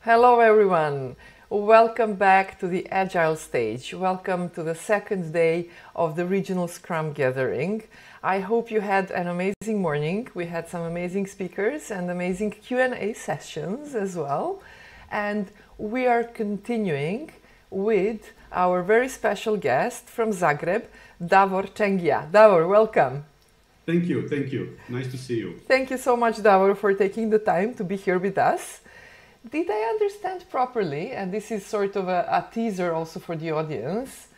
Hello everyone, welcome back to the Agile stage. Welcome to the second day of the Regional Scrum Gathering. I hope you had an amazing morning. We had some amazing speakers and amazing Q&A sessions as well. And we are continuing with our very special guest from Zagreb, Davor Čengija. Davor, welcome. Thank you. Nice to see you. Thank you so much, Davor, for taking the time to be here with us. Did I understand properly, and this is sort of a teaser also for the audience,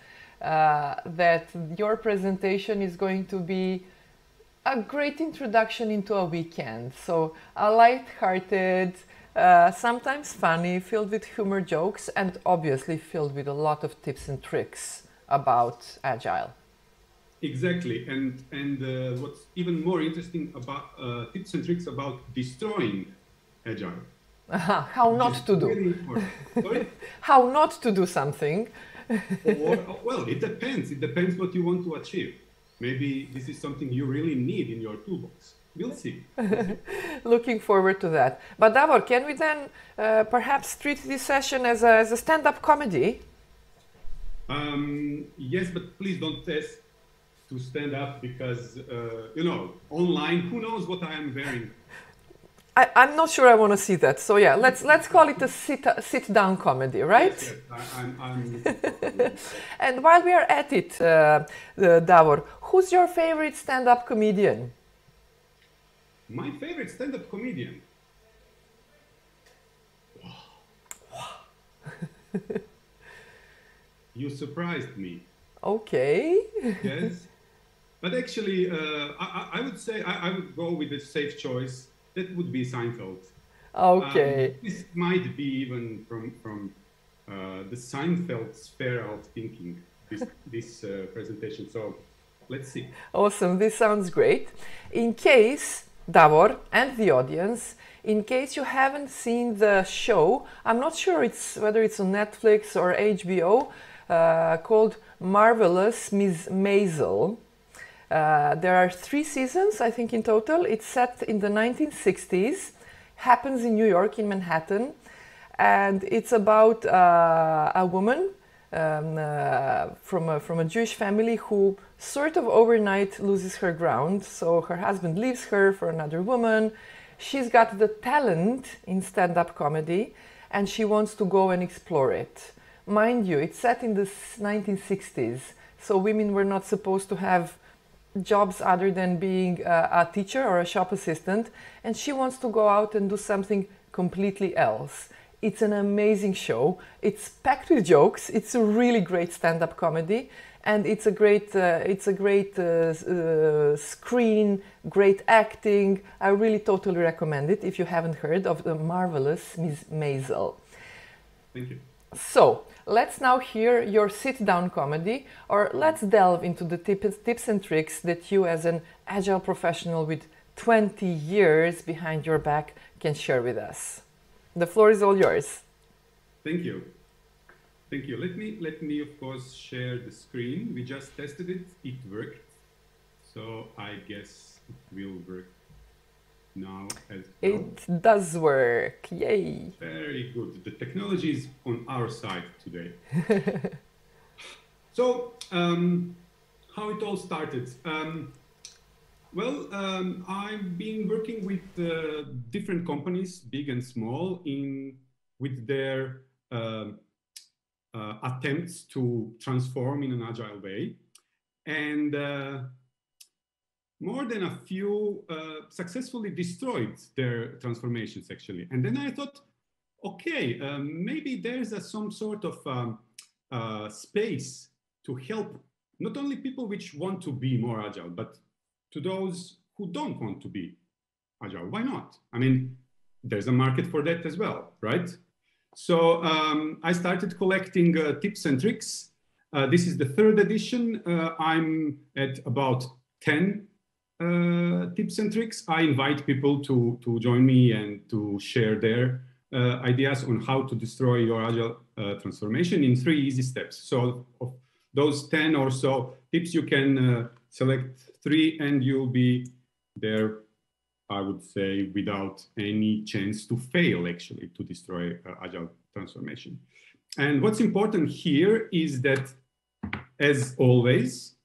that your presentation is going to be a great introduction into a weekend? So a light-hearted, sometimes funny, filled with humor jokes, and obviously filled with a lot of tips and tricks about Agile. Exactly, and what's even more interesting about tips and tricks about destroying Agile. How not to do. Really Sorry? How not to do something. Well, it depends. It depends what you want to achieve. Maybe this is something you really need in your toolbox. We'll see. Looking forward to that. But Davor, can we then perhaps treat this session as a stand-up comedy? Yes, but please don't test to stand up because, online, who knows what I am wearing. I'm not sure I want to see that. So yeah, let's call it a sit-down comedy, right? Yes, I'm And while we are at it, Davor, who's your favorite stand-up comedian? My favorite stand-up comedian? Wow. You surprised me. Okay. Yes. But actually, I would say I would go with a safe choice. That would be Seinfeld. Okay. This might be even from the Seinfeld sphere of thinking, this presentation. So let's see. Awesome. This sounds great. In case, Davor and the audience, in case you haven't seen the show, I'm not sure whether it's on Netflix or HBO, called Marvelous Ms. Maisel. There are 3 seasons, I think, in total. It's set in the 1960s, happens in New York, in Manhattan, and it's about a woman from a Jewish family who sort of overnight loses her ground. So her husband leaves her for another woman. She's got the talent in stand-up comedy, and she wants to go and explore it. Mind you, it's set in the 1960s, so women were not supposed to have jobs other than being a teacher or a shop assistant, and she wants to go out and do something completely else. It's an amazing show. It's packed with jokes. It's a really great stand-up comedy, and it's a great screen, great acting. I really totally recommend it if you haven't heard of the Marvelous Ms. Maisel. Thank you. So let's now hear your sit-down comedy, or let's delve into the tips and tricks that you, as an Agile professional with 20 years behind your back, can share with us. The floor is all yours. Thank you. Let me of course share the screen. We just tested it. It worked. So I guess it will work now as well. It does work. Yay. Very good. The technology is on our side today. So, how it all started? I've been working with different companies, big and small, with their attempts to transform in an agile way. And more than a few successfully destroyed their transformations, actually. And then I thought, okay, maybe there's some sort of space to help not only people which want to be more agile, but to those who don't want to be agile. Why not? I mean, there's a market for that as well, right? So I started collecting tips and tricks. This is the 3rd edition. I'm at about 10 tips and tricks. I invite people to join me and to share their ideas on how to destroy your agile transformation in 3 easy steps. So of those 10 or so tips, you can select 3 and you'll be there I would say, without any chance to fail, actually, to destroy agile transformation. And what's important here is that, as always,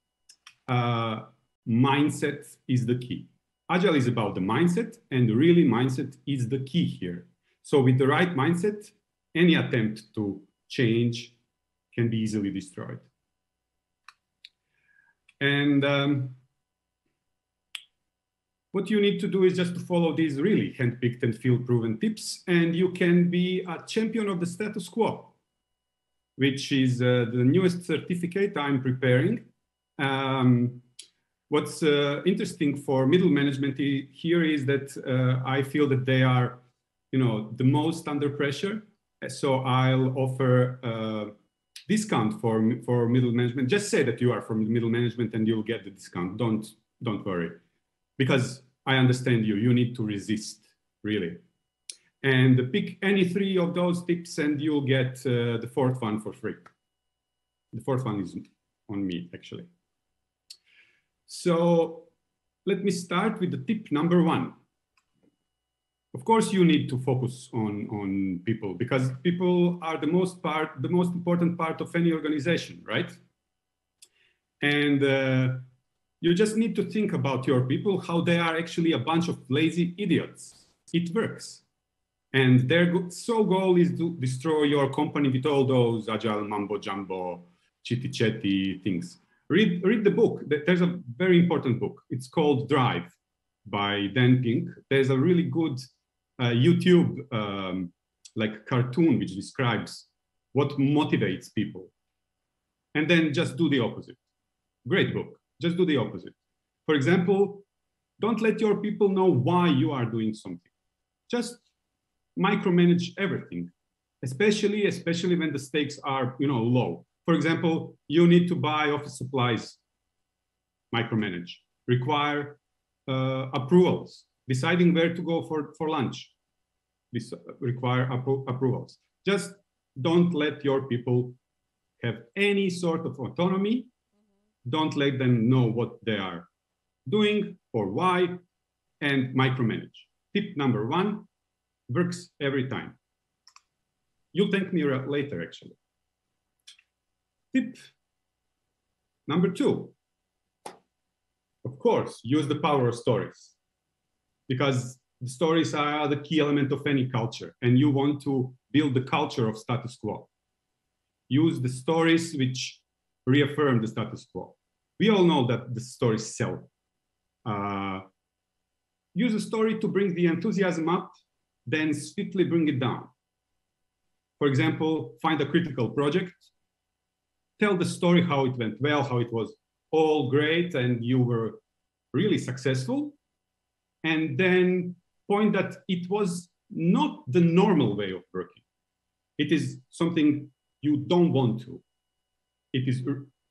mindset is the key. Agile is about the mindset, and really mindset is the key here. So with the right mindset, any attempt to change can be easily destroyed. And what you need to do is just to follow these really handpicked and field-proven tips, and you can be a champion of the status quo, which is the newest certificate I'm preparing. What's interesting for middle management here is that I feel that they are, the most under pressure. So I'll offer a discount for middle management. Just say that you are from middle management and you'll get the discount. Don't worry, because I understand you. You need to resist, really. And pick any 3 of those tips and you'll get the 4th one for free. The 4th one is on me, actually. So let me start with the tip number 1. Of course, you need to focus on people, because people are the most important part of any organization, right? And you just need to think about your people, how they are actually a bunch of lazy idiots. It works. And their sole goal is to destroy your company with all those agile mumbo jumbo, chitty chatty things. Read the book. There's a very important book. It's called Drive by Dan Pink. There's a really good YouTube like cartoon which describes what motivates people. And then just do the opposite. Great book. Just do the opposite. For example, don't let your people know why you are doing something. Just micromanage everything, especially when the stakes are low. For example, you need to buy office supplies, micromanage. Require approvals, deciding where to go for lunch. This require approvals. Just don't let your people have any sort of autonomy. Don't let them know what they are doing or why, and micromanage. Tip number 1 works every time. You'll thank me later, actually. Tip number 2, of course, use the power of stories, because the stories are the key element of any culture, and you want to build the culture of status quo. Use the stories which reaffirm the status quo. We all know that the stories sell. Use a story to bring the enthusiasm up, then swiftly bring it down. For example, find a critical project, tell the story how it went well, how it was all great and you were really successful, and then point that it was not the normal way of working. It is something you don't want to. It is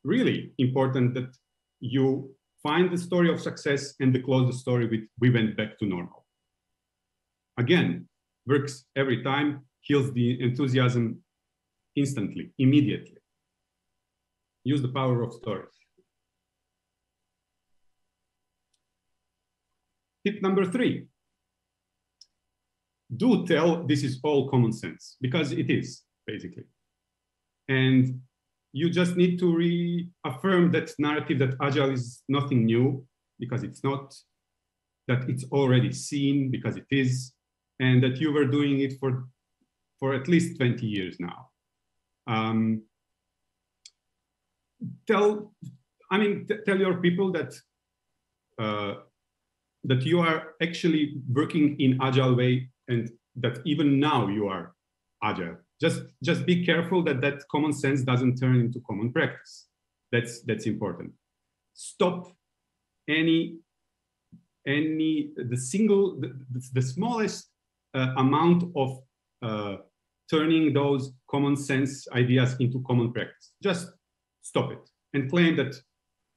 really important that you find the story of success and close the story with "we went back to normal." Again, works every time, kills the enthusiasm instantly, immediately. Use the power of stories. Tip number 3. Do tell this is all common sense, because it is, basically. And you just need to reaffirm that narrative that Agile is nothing new, because it's not, that it's already seen, because it is, and that you were doing it for at least 20 years now. Tell your people that that you are actually working in Agile way, and that even now you are Agile. Just be careful that common sense doesn't turn into common practice. That's important. Stop the smallest amount of turning those common sense ideas into common practice. Just stop it and claim that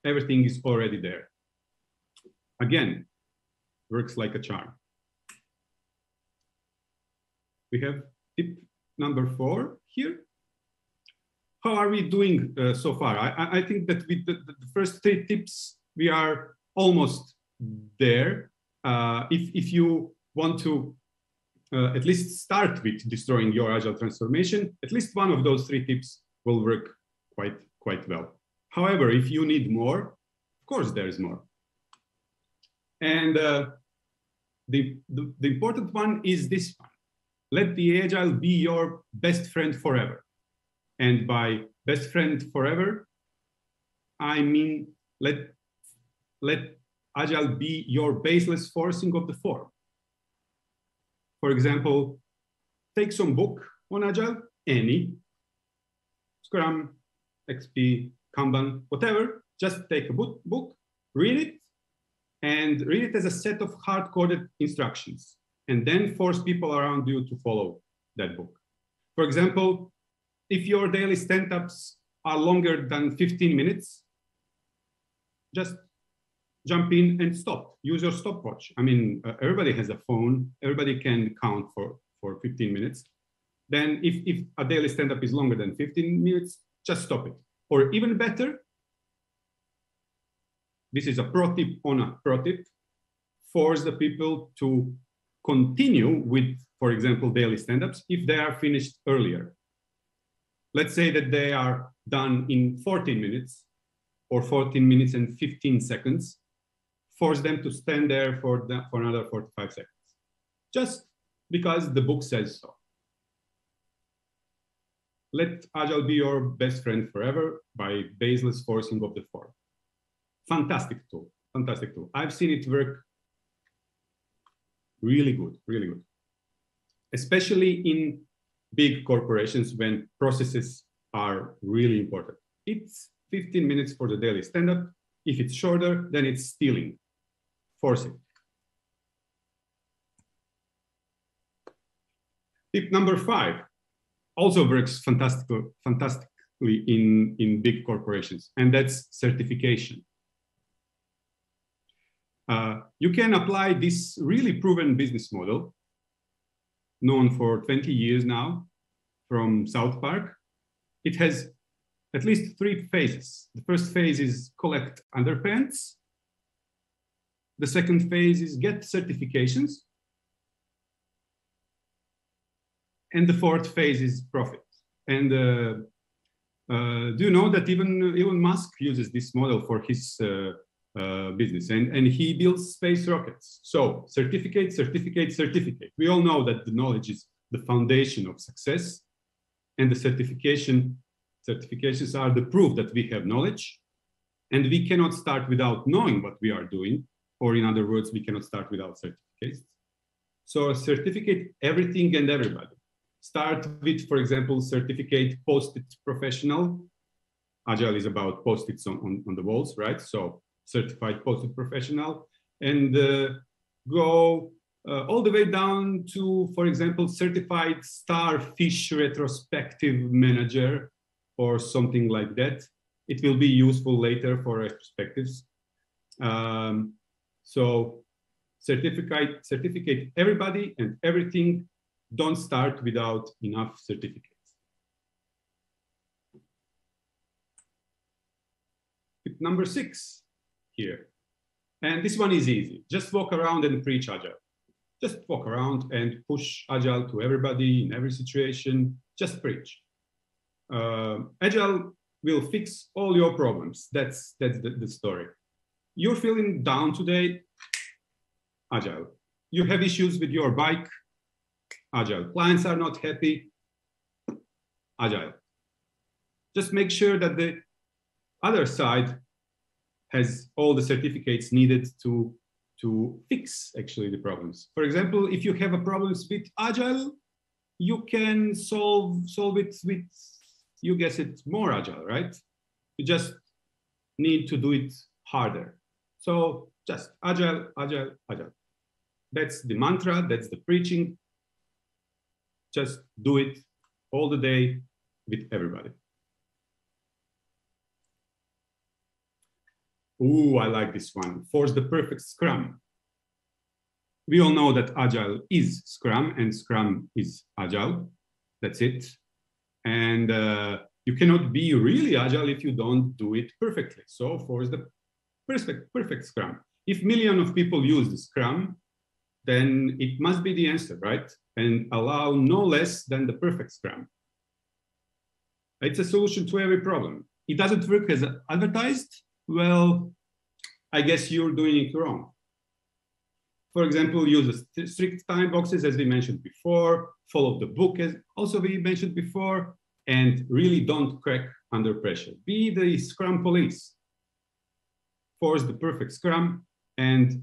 everything is already there. Again, works like a charm. We have tip number 4 here. How are we doing so far? I think that with the first 3 tips, we are almost there. if you want to at least start with destroying your agile transformation, at least one of those 3 tips will work quite well. However, if you need more, of course there is more. And the important one is this one. Let the agile be your best friend forever. And by best friend forever, I mean let agile be your baseless forcing of the form. For example, take some book on agile, any, Scrum, XP, Kanban, whatever. Just take a book, read it, and read it as a set of hard-coded instructions, and then force people around you to follow that book. For example, if your daily stand-ups are longer than 15 minutes, just jump in and stop. Use your stopwatch. I mean, everybody has a phone. Everybody can count for 15 minutes. Then if a daily stand-up is longer than 15 minutes, just stop it. Or even better, this is a pro tip on a pro tip, force the people to continue with, for example, daily stand-ups if they are finished earlier. Let's say that they are done in 14 minutes or 14 minutes and 15 seconds. Force them to stand there for another 45 seconds, just because the book says so. Let Agile be your best friend forever by baseless forcing of the form. Fantastic tool, fantastic tool. I've seen it work really good, really good. Especially in big corporations when processes are really important. It's 15 minutes for the daily stand-up. If it's shorter, then it's stealing. Force it. Tip number 5 also works fantastically in big corporations, and that's certification. You can apply this really proven business model, known for 20 years now, from South Park. It has at least 3 phases. The first phase is collect underpants. The second phase is get certifications. And the 4th phase is profit. And do you know that even Elon Musk uses this model for his business, and he builds space rockets. So certificate, certificate, certificate. We all know that the knowledge is the foundation of success, and the certifications are the proof that we have knowledge, and we cannot start without knowing what we are doing, or in other words, we cannot start without certificates. So certificate everything and everybody. Start with, for example, certificate post-it professional. Agile is about post-its on the walls, right? So certified post-it professional, and go all the way down to, for example, certified starfish retrospective manager or something like that. It will be useful later for retrospectives. So certificate everybody and everything. Don't start without enough certificates. Tip number 6 here. And this one is easy. Just walk around and preach Agile. Just walk around and push Agile to everybody in every situation. Just preach. Agile will fix all your problems. That's the story. You're feeling down today, Agile. You have issues with your bike, Agile. Clients are not happy, Agile. Just make sure that the other side has all the certificates needed to fix actually the problems. For example, if you have a problem with Agile, you can solve it with, you guess it, more Agile, right? You just need to do it harder. So just Agile, Agile, Agile. That's the mantra, that's the preaching. Just do it all the day with everybody. Ooh, I like this one. Force the perfect Scrum. We all know that Agile is Scrum and Scrum is Agile. That's it. And you cannot be really Agile if you don't do it perfectly. So force the perfect Scrum. If millions of people use the Scrum, then it must be the answer, right? And allow no less than the perfect Scrum. It's a solution to every problem. It doesn't work as advertised. Well, I guess you're doing it wrong. For example, use the strict time boxes, as we mentioned before, follow the book, as also we mentioned before, and really don't crack under pressure. Be the Scrum police. Force the perfect Scrum, and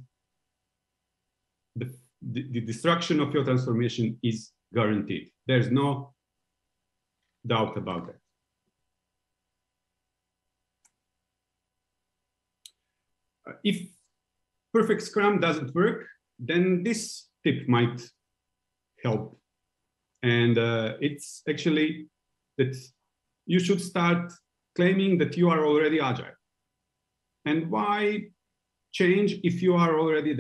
the destruction of your transformation is guaranteed. There's no doubt about that. If perfect Scrum doesn't work, then this tip might help. And it's actually that you should start claiming that you are already agile. And why change if you are already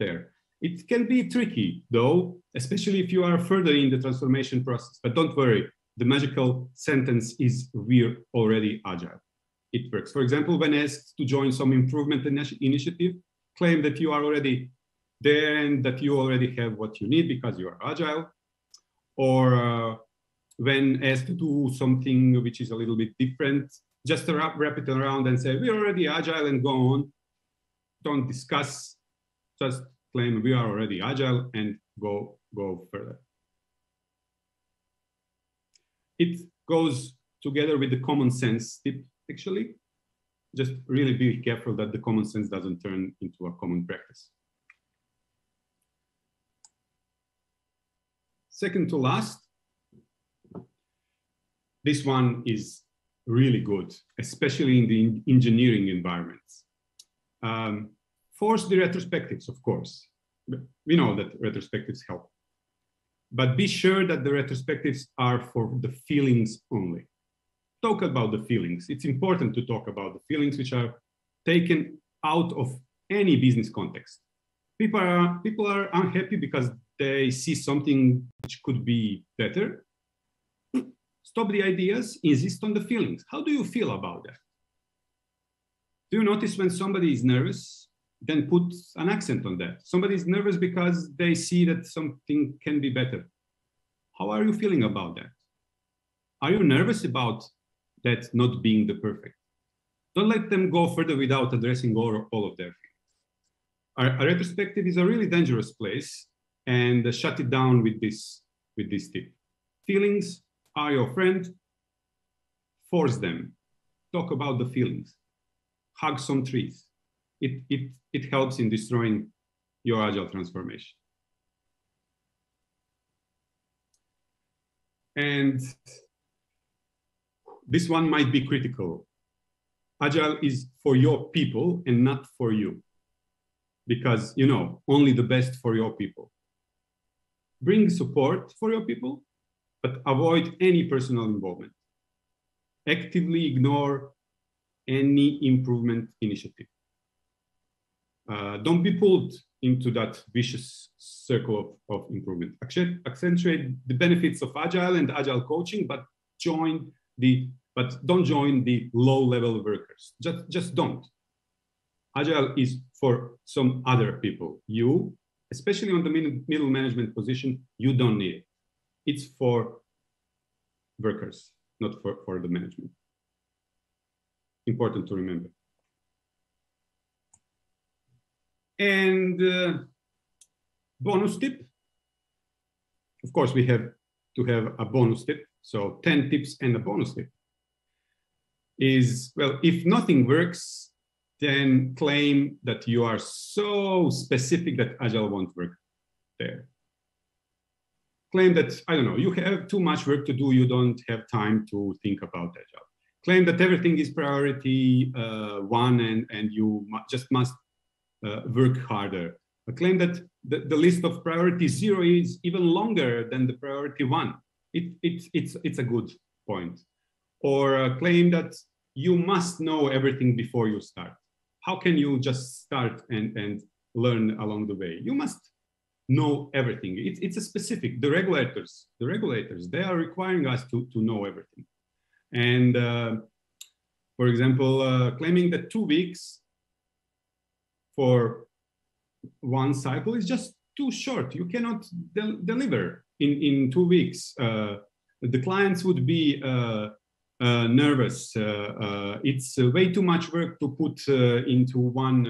there? It can be tricky, though, especially if you are further in the transformation process. But don't worry, the magical sentence is we're already agile. It works. For example, when asked to join some improvement initiative, claim that you are already there and that you already have what you need because you are agile. Or when asked to do something which is a little bit different, just to wrap it around and say, we're already agile and go on. Don't discuss, just claim we are already agile and go further. It goes together with the common sense tip, actually. Just really be careful that the common sense doesn't turn into a common practice. Second to last, this one is really good, especially in the engineering environments. Force the retrospectives, of course. We know that retrospectives help. But be sure that the retrospectives are for the feelings only. Talk about the feelings. It's important to talk about the feelings which are taken out of any business context. People are unhappy because they see something which could be better. Stop the ideas, insist on the feelings. How do you feel about that? Do you notice when somebody is nervous, then put an accent on that? Somebody is nervous because they see that something can be better. How are you feeling about that? Are you nervous about that not being the perfect? Don't let them go further without addressing all of their feelings. A retrospective is a really dangerous place, and shut it down with this tip. Feelings are your friend. Force them. Talk about the feelings. Hug some trees. It helps in destroying your agile transformation. And this one might be critical. Agile is for your people and not for you. Because, you know, only the best for your people. Bring support for your people, but avoid any personal involvement. Actively ignore any improvement initiative. Don't be pulled into that vicious circle of improvement. Accentuate the benefits of agile and agile coaching, but don't join the low-level workers. Just don't. Agile is for some other people. You, especially on the middle management position, you don't need it. It's for workers, not for the management. Important to remember. And bonus tip. Of course, we have to have a bonus tip. So 10 tips and a bonus tip is, well, if nothing works, then claim that you are so specific that Agile won't work there. Claim that, I don't know, you have too much work to do, you don't have time to think about Agile. Claim that everything is priority one and you just must work harder. Claim that the list of priority 0 is even longer than the priority 1. It's a good point. Or claim that you must know everything before you start. How can you just start and learn along the way? You must know everything. It's a specific, the regulators, they are requiring us to know everything. And for example, claiming that 2 weeks for one cycle is just too short. You cannot deliver in 2 weeks. The clients would be nervous. It's way too much work to put into one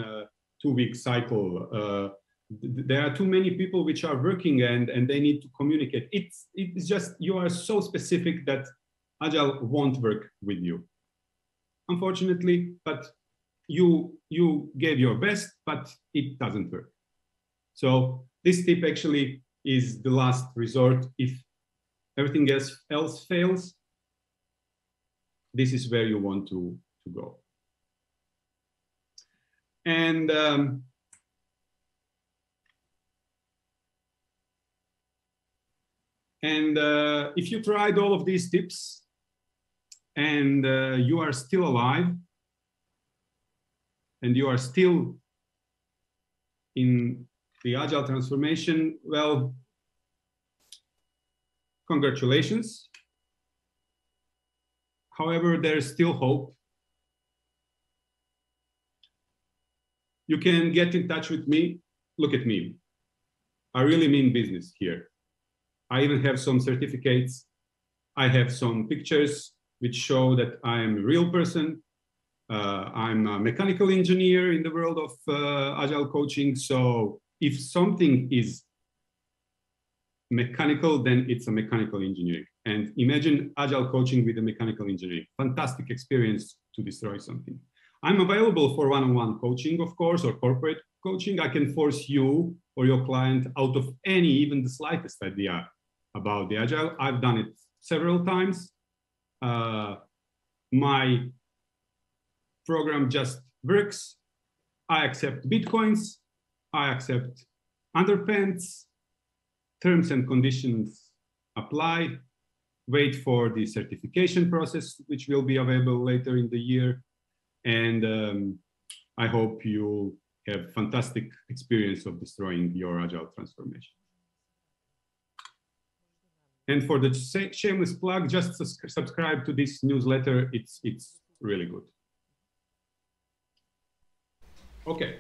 2-week cycle. There are too many people which are working and they need to communicate. It's just, you are so specific that Agile won't work with you, unfortunately, but you gave your best, but it doesn't work. So this tip actually is the last resort. If everything else fails, this is where you want to go. And if you tried all of these tips and you are still alive and you are still in the Agile transformation, well, congratulations. However, there's still hope. You can get in touch with me. Look at me. I really mean business here. I even have some certificates. I have some pictures which show that I am a real person. I'm a mechanical engineer in the world of Agile coaching. So if something is mechanical, then it's a mechanical engineering. And imagine Agile coaching with a mechanical engineering. Fantastic experience to destroy something. I'm available for one-on-one coaching, of course, or corporate coaching. I can force you or your client out of any, even the slightest idea about the Agile. I've done it several times. My program just works. I accept Bitcoins. I accept underpants. Terms and conditions apply. Wait for the certification process, which will be available later in the year. And I hope you have fantastic experience of destroying your Agile transformation. And for the shameless plug, just subscribe to this newsletter. It's really good. Okay,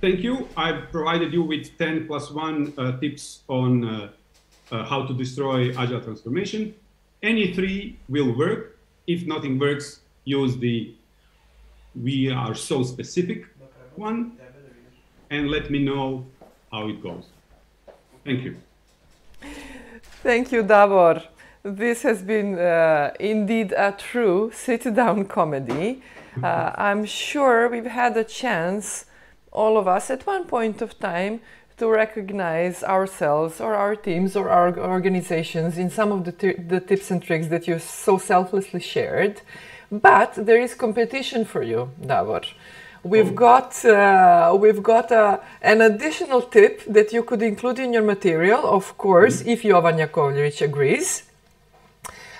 thank you. I've provided you with 10+1 tips on how to destroy Agile transformation. Any 3 will work. If nothing works, use the "we are so specific" one, and let me know how it goes. Thank you. Thank you, Davor. This has been indeed a true sit-down comedy. I'm sure we've had a chance, all of us, at one point of time, to recognize ourselves or our teams or our organizations in some of the tips and tricks that you so selflessly shared. But there is competition for you, Davor. We've got an additional tip that you could include in your material, of course, if Jovan Jakovljević agrees.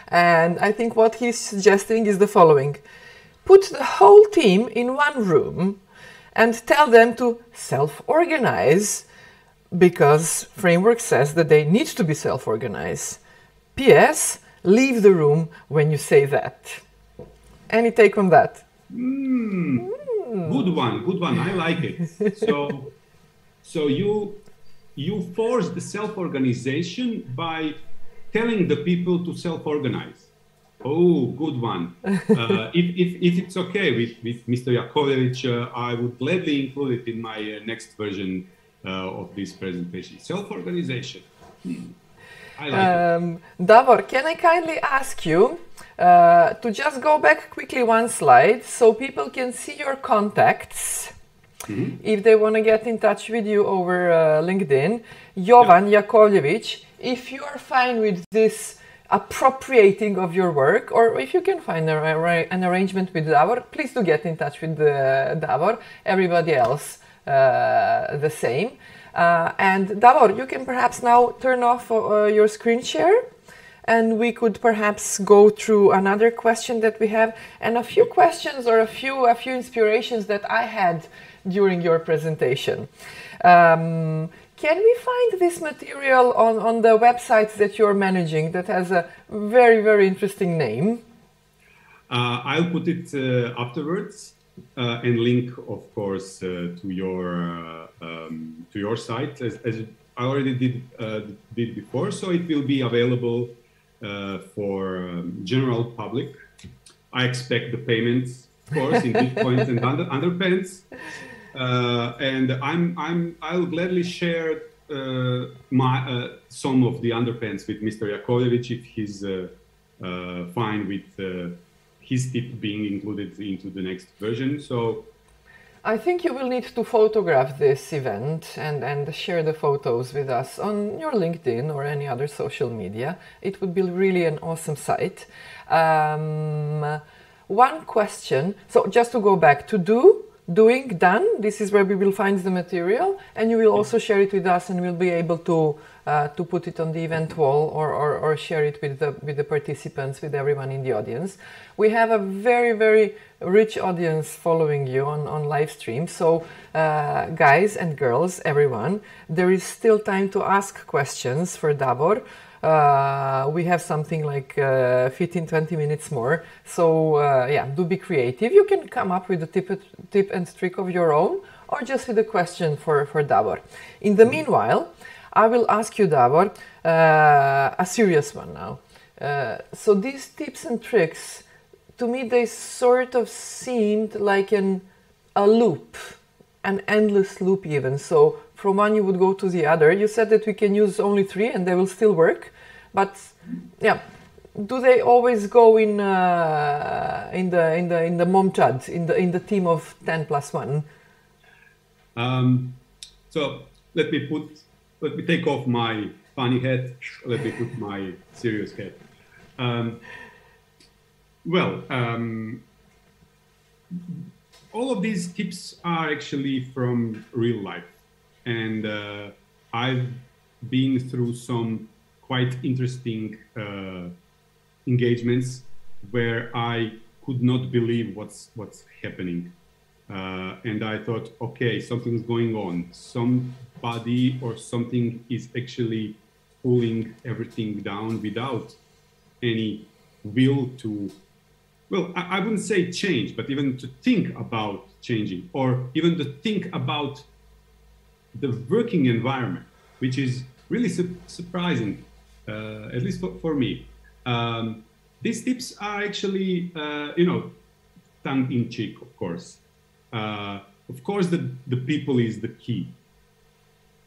And I think what he's suggesting is the following. Put the whole team in one room and tell them to self-organize, because framework says that they need to be self-organized. P.S. Leave the room when you say that. Any take on that? Good one. I like it. So you force the self-organization by telling the people to self-organize. Oh, good one. If it's okay with Mr. Jakovljević, I would gladly include it in my next version of this presentation. Self-organization. I like it. Davor, can I kindly ask you to just go back quickly one slide so people can see your contacts if they want to get in touch with you over LinkedIn. Jovan Jakovljević, if you are fine with this appropriating of your work, or if you can find an arrangement with Davor, please do get in touch with Davor. Everybody else the same. And Davor, you can perhaps now turn off your screen share, and we could perhaps go through another question that we have, and a few questions or a few inspirations that I had during your presentation. Can we find this material on the websites that you're managing that has a very, very interesting name? I'll put it afterwards. and link, of course, to your site, as I already did before. So it will be available for general public. I expect the payments, of course, in Bitcoins and underpants. And I'll gladly share some of the underpants with Mr. Jakovljević if he's fine with his tip being included into the next version. So I think you will need to photograph this event and share the photos with us on your LinkedIn or any other social media. It would be really an awesome site. One question, so just to go back to doing, done, this is where we will find the material, and you will also share it with us, and we'll be able to put it on the event wall or share it with the participants, with everyone in the audience. We have a very, very rich audience following you on live stream. So guys and girls, everyone, there is still time to ask questions for Davor. We have something like 15-20 minutes more, so yeah, do be creative. You can come up with a tip and trick of your own, or just with a question for Davor. In the meanwhile, I will ask you, Davor, a serious one now. So these tips and tricks, to me, they sort of seemed like a loop, an endless loop even. So from one you would go to the other. You said that we can use only 3 and they will still work, but yeah, do they always go in the momchad, in the team of 10 plus 1? So let me take off my funny hat. Let me put my serious hat. All of these tips are actually from real life. And I've been through some quite interesting engagements where I could not believe what's happening. And I thought, okay, something's going on. Somebody or something is actually pulling everything down without any will to, well, I wouldn't say change, but even to think about changing, or even to think about the working environment, which is really surprising, at least for me. These tips are actually, tongue-in-cheek, of course. Of course, the people is the key.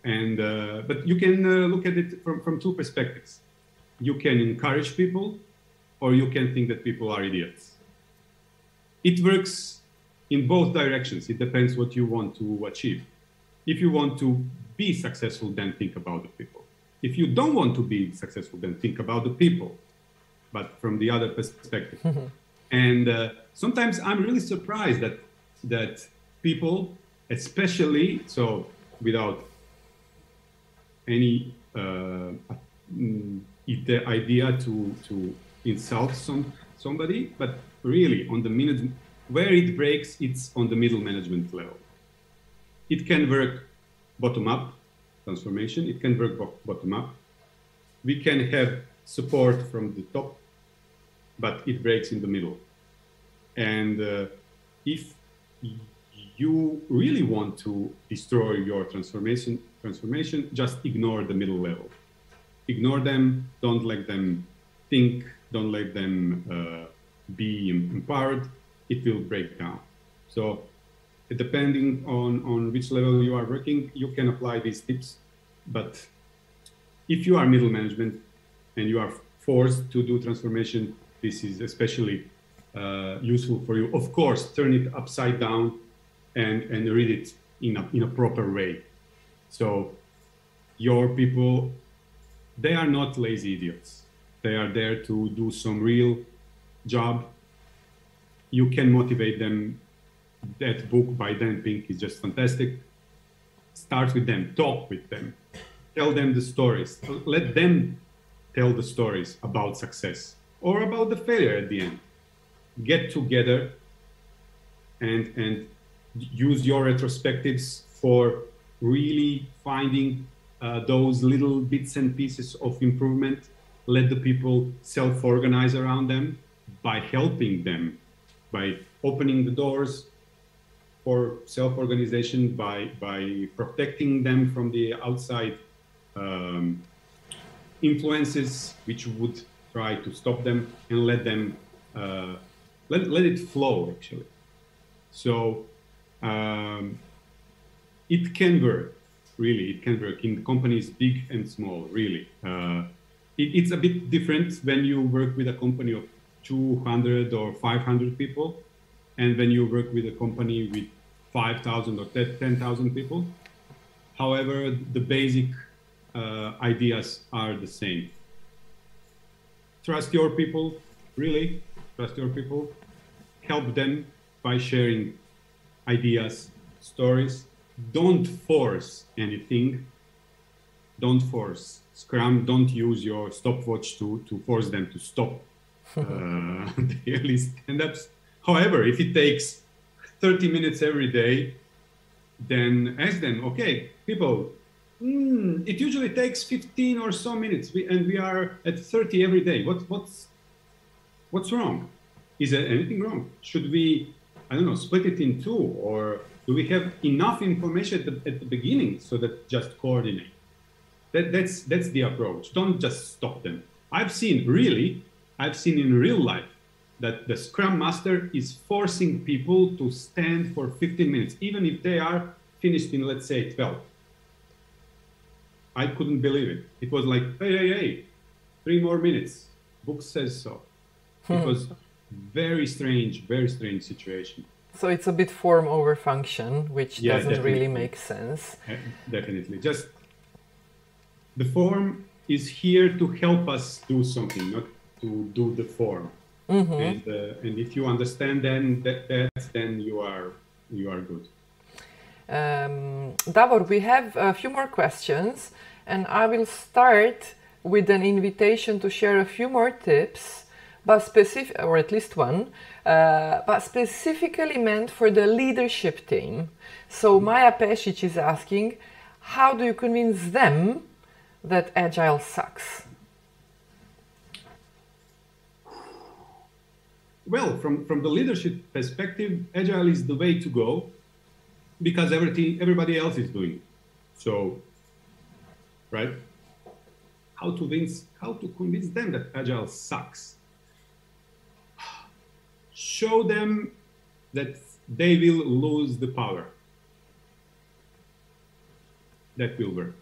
And but you can look at it from 2 perspectives. You can encourage people, or you can think that people are idiots. It works in both directions. It depends what you want to achieve. If you want to be successful, then think about the people. If you don't want to be successful, then think about the people, but from the other perspective. And sometimes I'm really surprised that people, especially, so without any idea to insult somebody, but really on the minute where it breaks, it's on the middle management level. It can work bottom-up transformation. It can work bottom-up. We can have support from the top, but it breaks in the middle. And if you really want to destroy your transformation, just ignore the middle level. Ignore them. Don't let them think. Don't let them be empowered. It will break down. So depending on which level you are working, you can apply these tips. But if you are middle management and you are forced to do transformation, this is especially useful for you. Of course, turn it upside down and read it in a proper way. So your people, they are not lazy idiots. They are there to do some real job. You can motivate them. That book by Dan Pink is just fantastic. Start with them, talk with them, tell them the stories. Let them tell the stories about success or about the failure at the end. Get together and use your retrospectives for really finding those little bits and pieces of improvement. Let the people self-organize around them by helping them, by opening the doors, for self-organization by protecting them from the outside influences which would try to stop them, and let them let it flow, actually. So it can work, really. It can work in companies big and small, really. It's a bit different when you work with a company of 200 or 500 people, and when you work with a company with 5,000 or 10,000 people. However, the basic ideas are the same. Trust your people, really, trust your people. Help them by sharing ideas, stories. Don't force anything. Don't force Scrum. Don't use your stopwatch to force them to stop daily stand-ups. However, if it takes 30 minutes every day, then ask them, okay, people, it usually takes 15 or so minutes, and we are at 30 every day. What's wrong? Is there anything wrong? Should we, I don't know, split it in two, or do we have enough information at the beginning so that just coordinate? That's the approach. Don't just stop them. I've seen in real life that the Scrum Master is forcing people to stand for 15 minutes, even if they are finished in, let's say, 12. I couldn't believe it. It was like, hey, 3 more minutes. Book says so. It was very strange situation. So it's a bit form over function, which doesn't definitely. really make sense. Definitely. Just the form is here to help us do something, not to do the form. And if you understand then you are good. Davor, we have a few more questions, and I will start with an invitation to share a few more tips, but or at least one, but specifically meant for the leadership team. So Maja Pešić is asking, how do you convince them that Agile sucks? Well, from the leadership perspective, Agile is the way to go, because everybody else is doing it. So, right? How to convince them that Agile sucks? Show them that they will lose the power. That will work.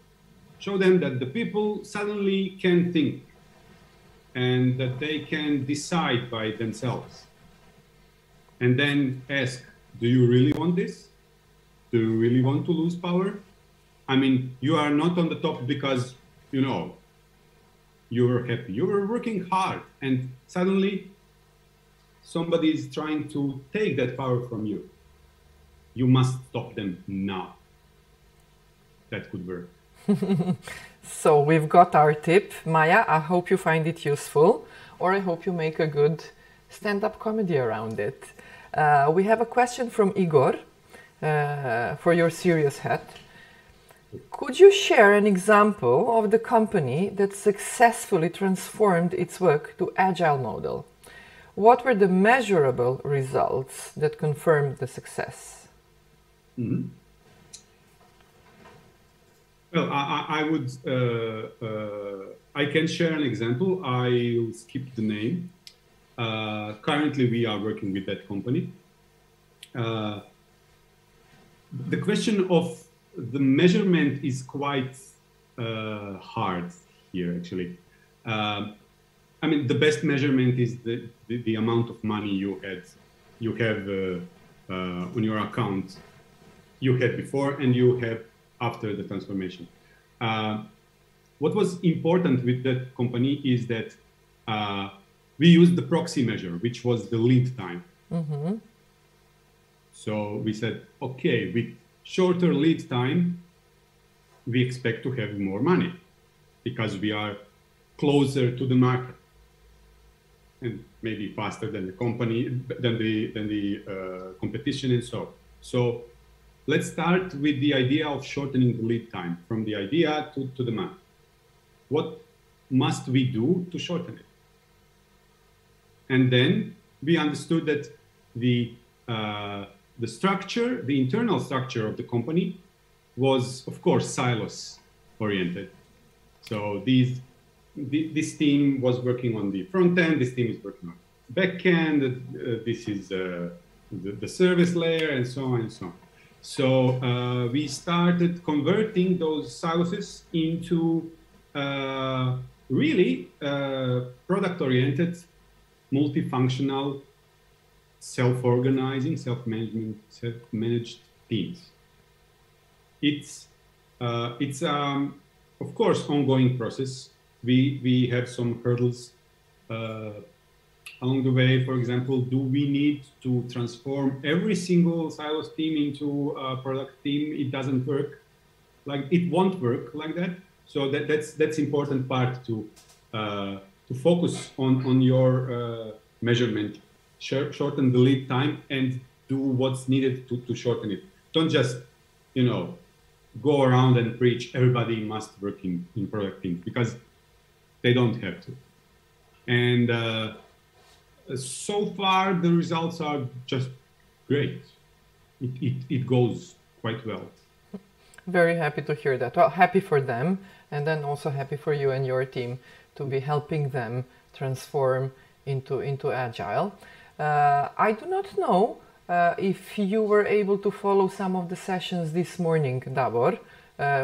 Show them that the people suddenly can think, and that they can decide by themselves. And then ask, do you really want this? Do you really want to lose power? I mean, you are not on the top because, you were happy. You were working hard, and suddenly somebody is trying to take that power from you. You must stop them now. That could work. So we've got our tip. Maja, I hope you find it useful, or I hope you make a good stand-up comedy around it. We have a question from Igor for your serious hat. Could you share an example of the company that successfully transformed its work to Agile model? What were the measurable results that confirmed the success? Mm-hmm. Well, I can share an example. I'll skip the name. Currently, we are working with that company. The question of the measurement is quite hard here, actually. I mean, the best measurement is the amount of money you have on your account you had before and you have after the transformation. What was important with that company is that we used the proxy measure, which was the lead time. Mm-hmm. So we said, okay, with shorter lead time, we expect to have more money because we are closer to the market and maybe faster than the company, than the competition and so. So let's start with the idea of shortening the lead time from the idea to the month. What must we do to shorten it? And then we understood that the the structure, the internal structure of the company was, of course, silos oriented. So this team was working on the front end, this team is working on the back end, this is the service layer, and so on and so on. So we started converting those silos into really product-oriented, multifunctional, self-organizing, self-managed teams. It's of course ongoing process. We have some hurdles along the way. For example, do we need to transform every single silos team into a product team? It doesn't work. Like, it won't work like that. So that's important part to focus on your measurement, shorten the lead time, and do what's needed to shorten it. Don't just, you know, go around and preach everybody must work in product teams, because they don't have to. And so far the results are just great. It goes quite well. Very happy to hear that. Well, happy for them, and then also happy for you and your team to be helping them transform into Agile. I do not know if you were able to follow some of the sessions this morning, Davor,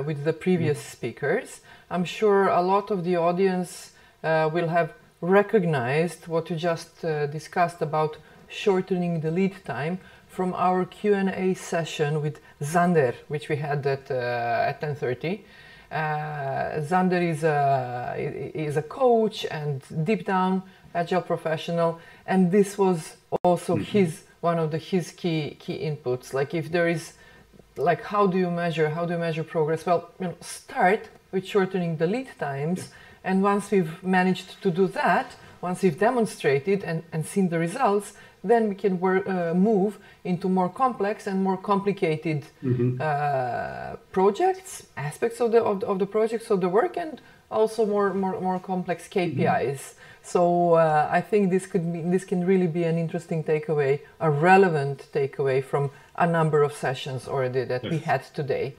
with the previous speakers. I'm sure a lot of the audience will have recognized what you just discussed about shortening the lead time from our Q&A session with Zander, which we had at 10:30. Zander is a coach and deep down Agile professional, and this was also one of his key inputs. Like, if there is, like, how do you measure progress? Well, you know, start with shortening the lead times, and once we've managed to do that, once we've demonstrated and seen the results, then we can move into more complex and more complicated projects, aspects of the projects, of the work, and also more complex KPIs. So I think this can really be an interesting takeaway, a relevant takeaway from a number of sessions already that we had today.